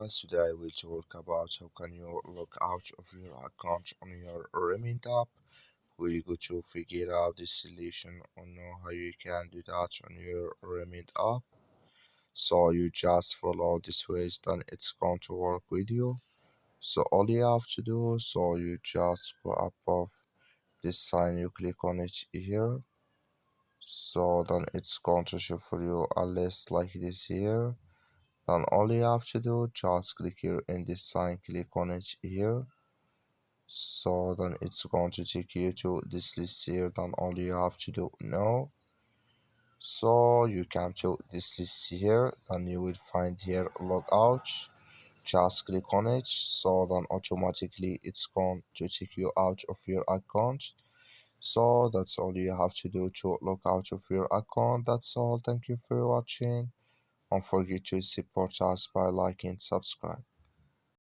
Today we'll talk about how can you log out of your account on your Remit app. We're going to figure out the solution on how you can do that on your Remit app. So you just follow this ways, then it's going to work with you. So all you have to do, so you just go above this sign, you click on it here. So then it's going to show for you a list like this here. Then all you have to do, just click here in this sign, click on it here. So then it's going to take you to this list here. Then all you have to do now, so you come to this list here. Then you will find here logout. Just click on it. So then automatically it's going to take you out of your account. So that's all you have to do to log out of your account. That's all. Thank you for watching. Don't forget to support us by liking and subscribe.